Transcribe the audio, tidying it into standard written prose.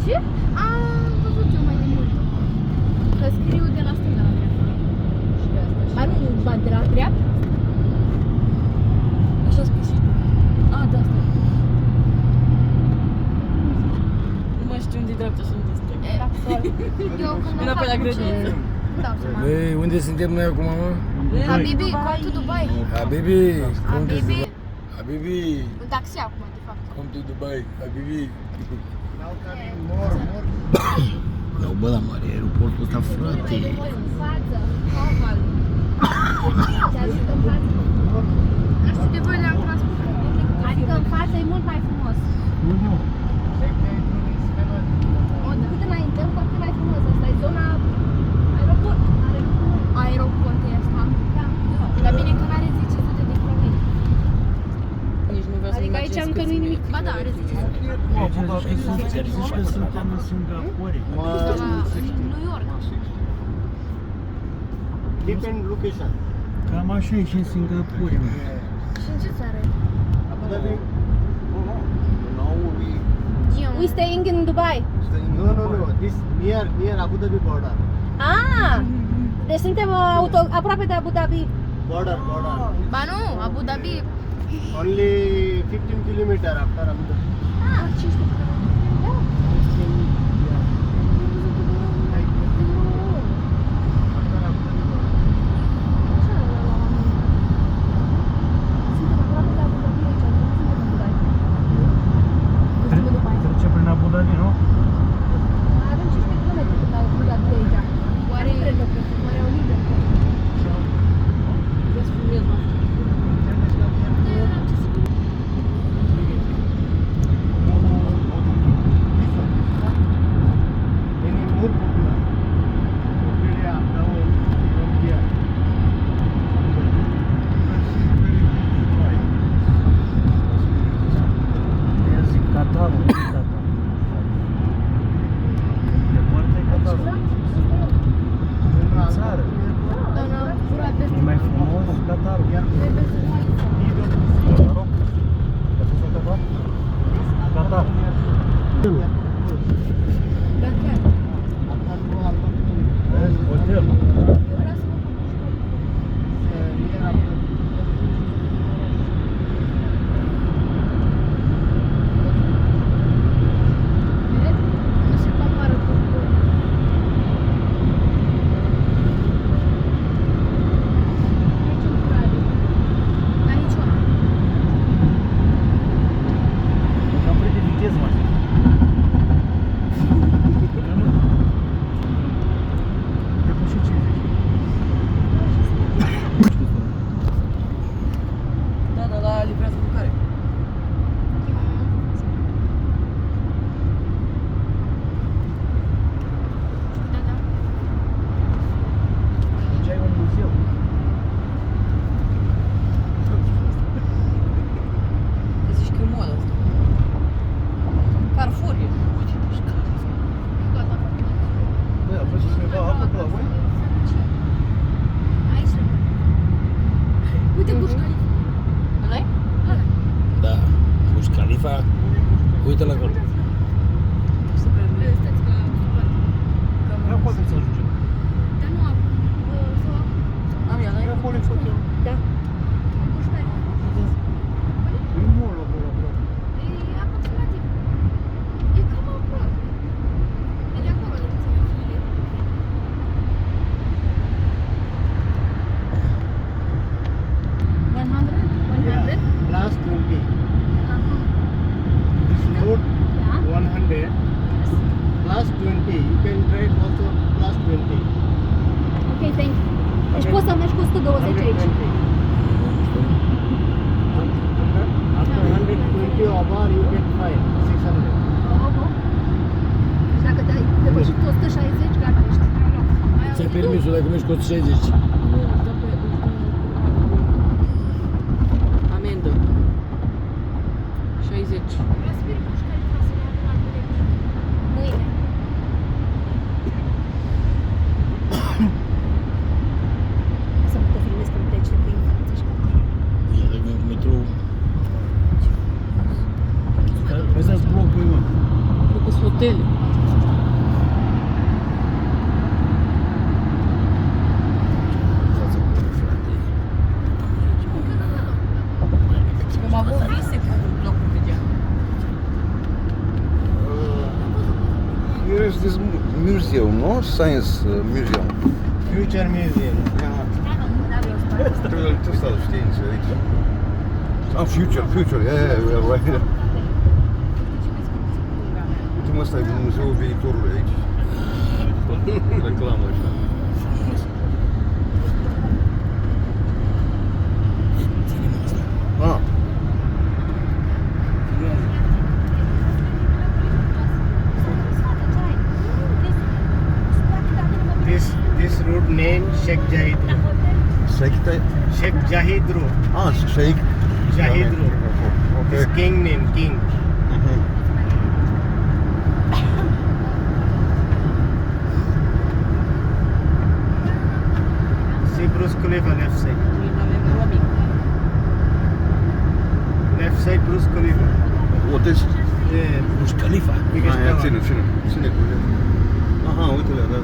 Ce? Am văzut eu mai de mult. Că scriu de la stânga la dreapta. Și de asta. Ba nu, ba de la dreapta. Așa scris și tu. A, da, asta. Nu mai știu unde e dreapta și unde e stânga. Eu când am Înapoi la fac grădiniță. nu dau seama. Băi, unde suntem noi acum, mă? Habibi, come to Dubai. Habibi, come to Habibi. Dubai. Habibi, În taxi acum, de fapt. come to Dubai. Habibi. Now coming more. Dar bă, la mare, aeroportul ăsta, frate. În față, oval. Te ajută în față. Nu știu de voi le-am transport. Adică în față e mult mai frumos. Cât înaintăm, cu atât mai frumos. Asta e zona aeroport. Aeroport e asta. Da. Dar bine că n-are 10 sute de kilometri. Nici nu vreau să Adică aici încă nu-i nimic. Ba da, are 10 sute. Zici că suntem în Singapore. În New York. Depend location. Cam așa e și în Singapore. Și în ce țară e? Abu Dhabi. Now We staying in Dubai. no. This near Abu Dhabi border. Ah! Deci suntem aproape de Abu Dhabi. Border. Ba nu, Abu Dhabi. Only 15 kilometer after Abu Dhabi. Ah, 15 km. Da. After Abu Dhabi border. Suntem aproape de Abu Dhabi aici, nu suntem în Dubai. Nu suntem în Dubai. Trece prin Abu Dhabi, nu? Avem 15 km până la Abu Dhabi de aici. Oare au lider? Vreau să filmez, mă. Any more popular? Australia, down from here. Eu zic Qatarul, nu Qatar. Departe e Qatarul. Țară. Doamna, furat E mai frumos Qatarul. Qatarul? Qatar. Da, chiar. Vezi? Hotel. Eu vreau să mă Vede? Nu se compară cu niciun curare. Dar niciuna. Cam de viteză, mă. Depășit 50. Da, la livrează mâncare. Da, da. Aici ai un muzeu. Zici că e modă asta. Carrefour e. Gata. Băi, a fost cineva apă pe la voi? Aici. Uite Burj Khalifa. Ăla-i? Ăla. Da, Burj Khalifa. Uite la acolo. Super. Stați că Ia poate să ajungem. dar nu acum. Sau Am ea, Ia acolo în fotel. Da. Burj Khalifa. E mult acolo aproape. E aproximativ. E cam aproape. E de acolo de puțin. 100? Plus 20. Aha. This road Da. 100 plus 20. You can drive also plus 20. Ok, thank you. Deci poți să mergi cu 120 aici. 120. After 120 over you get 5, 600. Oho. Și dacă te-ai depășit 160, gata, ești. Ți-ai permisul dacă mergi cu 160. Nu, îți dă pe... Amendă. 60. Vreau să merg cu Burj Khalifa să ne adunăm mâine. Să nu te filmezi când pleci de prin față și Ia dacă merg cu metrou. Ăsta-s blocul, mă. Făcut hotele. this museum, no? Science museum. Future Museum. Trebuie ăsta de științe aici. Ah, future, yeah, we are right. Uite-mă, ăsta e muzeul viitorului aici. Reclamă așa. Ah. This road name Sheikh Zayed Road. Sheikh Zayed Road. Ah, Sheikh Zayed Road. Okay. His king name, king. Mhm. See Burj Khalifa left side. Avem un amic. Left side Burj Khalifa. O, deci, Yeah. Burj Khalifa. Biggest Ah, ia, tower. ține cu el. Aha, uite-le, da.